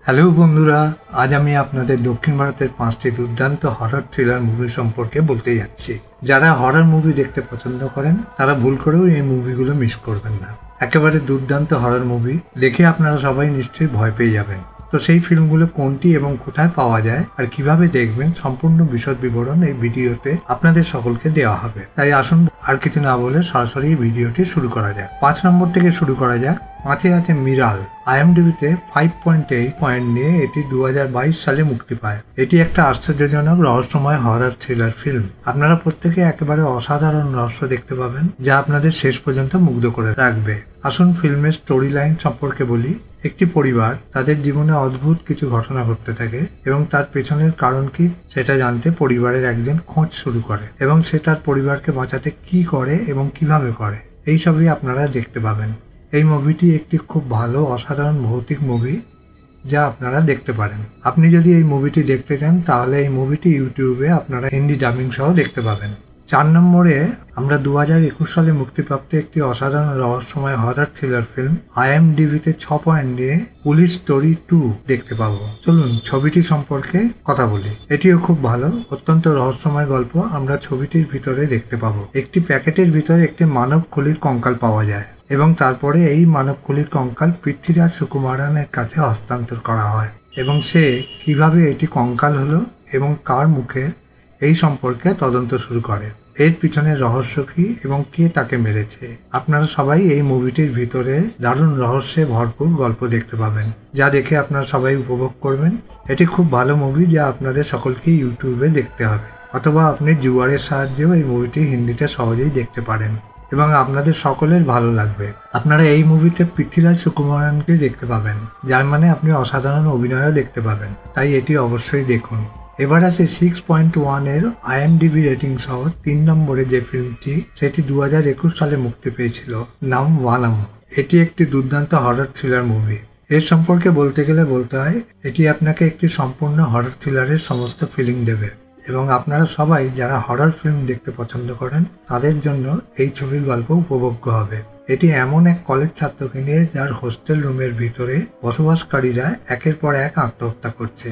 Hello বন্ধুরা, আজ আমি আপনাদের দক্ষিণ ভারতের 5টি দুর্দান্ত হরর থ্রিলার মুভি সম্পর্কে বলতে যাচ্ছি। যারা হরর মুভি দেখতে পছন্দ করেন তারা ভুল করেও এই মুভিগুলো মিস করবেন না। একেবারে দুর্দান্ত হরর মুভি দেখে আপনারা সবাই নিশ্চয়ই ভয় পেয়ে যাবেন। তো সেই ফিল্মগুলো কোনটি এবং কোথায় পাওয়া যায় আর কিভাবে দেখবেন সম্পূর্ণ বিশদ বিবরণ এই ভিডিওতে আপনাদের সকলকে দেওয়া হবে। তাই আসুন আর কিছু না বলে সরাসরি ভিডিওটি শুরু করা যাক। 5 নম্বর থেকে শুরু করা যাক। 5-এ আছে মিরাল। IMDb-তে 5.8 পয়েন্ট নিয়ে এটি 2022 সালে মুক্তি পায়। এটি একটা আশ্চর্যজনক রহস্যময় হরর থ্রিলার ফিল্ম। আপনারা প্রত্যেকে একেবারে অসাধারণ রহস্য দেখতে পাবেন যা আপনাদের শেষ পর্যন্ত মুগ্ধ করে রাখবে। আসুন ফিল্মের স্টোরি লাইন সম্পর্কে বলি। একটি পরিবার, তাদের জীবনে অদ্ভুত কিছু ঘটনা ঘটতে থাকে এবং তার পেছনের কারণ কি সেটা জানতে পরিবারের একজন খোঁজ শুরু করে এবং সে তার পরিবারকে বাঁচাতে কি করে এবং কিভাবে করে এই সবই আপনারা দেখতে পাবেন। এই মুভিটি একটি খুব ভালো অসাধারণ ভৌতিক মুভি যা আপনারা দেখতে পারেন। আপনি যদি এই মুভিটি দেখতে চান তাহলে এই মুভিটি ইউটিউবে আপনারা হিন্দি ডাবিং সহ দেখতে পাবেন। 4 নম্বরে আমরা 2021 সালে মুক্তিপ্রাপ্ত একটি অসাধারণ রহস্যময় হরর থ্রিলার ফিল্ম IMDb-তে 6 পয়েন্ট নিয়ে পুলিশ স্টোরি 2 দেখতে পাবো। চলুন ছবিটি সম্পর্কে কথা বলি। এটিও খুব ভালো, অত্যন্ত রহস্যময় গল্প আমরা ছবিটির ভিতরে দেখতে পাবো। একটি প্যাকেটের ভিতরে একটি মানব খুলির কঙ্কাল পাওয়া যায় এবং তারপরে এই মানবকুলির কঙ্কাল পৃথ্বীরাজ সুকুমারনের কাছে হস্তান্তর করা হয় এবং সে কিভাবে এটি কঙ্কাল হলো এবং কার মুখে এই সম্পর্কে তদন্ত শুরু করে। এর পিছনের রহস্য কি এবং কে তাকে মেরেছে। আপনারা সবাই এই মুভিটির ভিতরে দারুণ রহস্যে ভরপুর গল্প দেখতে পাবেন যা দেখে আপনারা সবাই উপভোগ করবেন। এটি খুব ভালো মুভি যা আপনাদের সকলকে ইউটিউবে দেখতে হবে, অথবা আপনি জুয়ারের সাহায্যেও এই মুভিটি হিন্দিতে সহজেই দেখতে পারেন এবং আপনাদের সকলের ভালো লাগবে। আপনারা এই মুভিতে পৃথ্বীরাজ সুকুমারনকে দেখতে পাবেন, যার মানে আপনি অসাধারণ অভিনয়ও দেখতে পাবেন, তাই এটি অবশ্যই দেখুন। এবার আছে 6.1 এর IMDb রেটিং সহ 3 নম্বরে যে ফিল্মটি, সেটি 2021 সালে মুক্তি পেয়েছিল, নাম ওয়ানাম। এটি একটি দুর্দান্ত হরর থ্রিলার মুভি। এর সম্পর্কে বলতে গেলে বলতে হয় এটি আপনাকে একটি সম্পূর্ণ হরর থ্রিলারের সমস্ত ফিলিং দেবে এবং আপনারা সবাই যারা হরর ফিল্ম দেখতে পছন্দ করেন তাদের জন্য এই ছবির গল্প উপভোগ্য হবে। এটি এমন এক কলেজ ছাত্রকে নিয়ে যার হোস্টেল রুমের ভিতরে বসবাসকারীরা একের পর এক আত্মহত্যা করছে।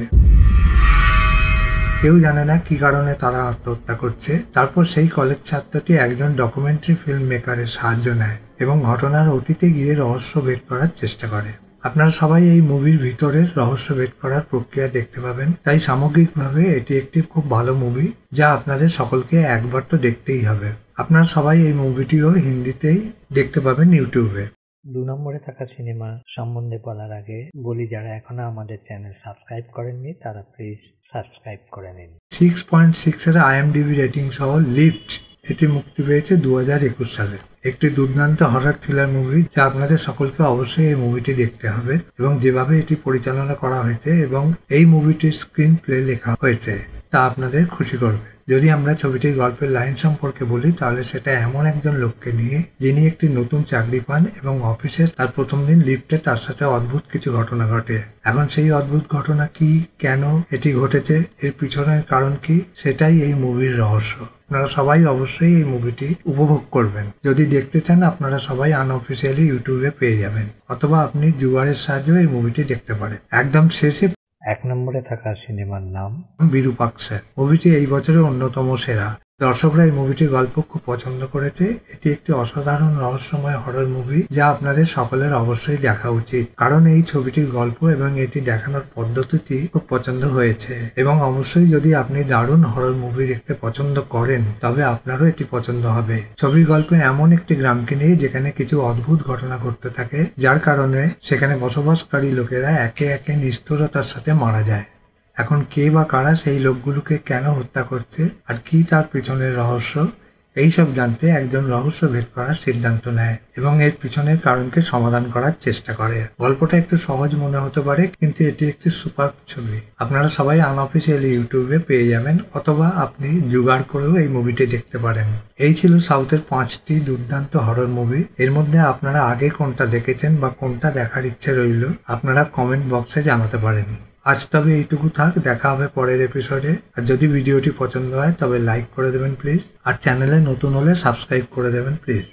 কেউ জানে না কি কারণে তারা আত্মহত্যা করছে। তারপর সেই কলেজ ছাত্রটি একজন ডকুমেন্টারি ফিল্ম মেকারের সাহায্য নেয় এবং ঘটনার অতীতে গিয়ে রহস্য ভেদ করার চেষ্টা করে। আপনারা সবাই এই মুভির ভিতরের রহস্য ভেদ করার প্রক্রিয়া দেখতে পাবেন, তাই সামগ্রিকভাবে এটি একটি খুব ভালো মুভি যা আপনাদের সকলকে একবার তো দেখতেই হবে। আপনারা সবাই এই মুভিটিও হিন্দিতেই দেখতে পাবেন ইউটিউবে। 2 নম্বরে থাকা সিনেমা সম্বন্ধে বলার আগে বলি, যারা এখনো আমাদের চ্যানেল সাবস্ক্রাইব করেননি তারা প্লিজ সাবস্ক্রাইব করে নিন। 6.6 এর IMDb রেটিং সহ লিফট এটি মুক্তি পেয়েছে 2021 সালে। একটি দুর্দান্ত হরর থ্রিলার মুভি যা আপনাদের সকলকে অবশ্যই এই মুভিটি দেখতে হবে এবং যেভাবে এটি পরিচালনা করা হয়েছে এবং এই মুভিটির স্ক্রিন প্লে লেখা হয়েছে তা আপনাদের খুশি করবে। যদি আমরা ছবিটির গল্পের লাইন সম্পর্কে বলি তাহলে সেটা এমন একজন লোককে নিয়ে যিনি একটি নতুন চাকরি পান এবং অফিসের তার প্রথম দিন লিফটে তার সাথে অদ্ভুত কিছু ঘটনা ঘটে। এখন সেই অদ্ভুত ঘটনা কি, কেন এটি ঘটেছে, এর পিছনের কারণ কি, সেটাই এই মুভির রহস্য। আপনারা সবাই অবশ্যই এই মুভিটি উপভোগ করবেন। যদি দেখতে চান আপনারা সবাই আনঅফিসিয়ালি ইউটিউবে পেয়ে যাবেন, অথবা আপনি জুয়ারের সাহায্যে এই মুভিটি দেখতে পারেন। একদম শেষে 1 নম্বরে থাকা সিনেমার নাম বিরূপাক্ষের। মুভিটি এই বছরের অন্যতম সেরা। দর্শকরা এই মুভিটির গল্প খুব পছন্দ করেছে। এটি একটি অসাধারণ রহস্যময় হরর মুভি যা আপনাদের সকলের অবশ্যই দেখা উচিত, কারণ এই ছবিটির গল্প এবং এটি দেখানোর পদ্ধতিটি খুব পছন্দ হয়েছে এবং অবশ্যই যদি আপনি দারুণ হরর মুভি দেখতে পছন্দ করেন তবে আপনারও এটি পছন্দ হবে। ছবির গল্পে এমন একটি গ্রামকে নিয়ে যেখানে কিছু অদ্ভুত ঘটনা ঘটতে থাকে, যার কারণে সেখানে বসবাসকারী লোকেরা একে একে নিষ্ঠুরতার সাথে মারা যায়। এখন কে বা কারা সেই লোকগুলোকে কেন হত্যা করছে আর কি তার পিছনের রহস্য, এইসব জানতে একজন রহস্য ভেদ করার সিদ্ধান্ত নেয় এবং এর পিছনের কারণকে সমাধান করার চেষ্টা করে। গল্পটা একটু সহজ মনে হতে পারে, কিন্তু এটি একটি সুপার ছবি। আপনারা সবাই আনঅফিসিয়ালি ইউটিউবে পেয়ে যাবেন, অথবা আপনি জোগাড় করেও এই মুভিটি দেখতে পারেন। এই ছিল সাউথের 5টি দুর্দান্ত হরর মুভি। এর মধ্যে আপনারা আগে কোনটা দেখেছেন বা কোনটা দেখার ইচ্ছে রইল আপনারা কমেন্ট বক্সে জানাতে পারেন। আজ তবে এইটুকু থাক, দেখা হবে পরের এপিসোডে। আর যদি ভিডিওটি পছন্দ হয় তবে লাইক করে দেবেন প্লিজ, আর চ্যানেলে নতুন হলে সাবস্ক্রাইব করে দেবেন প্লিজ।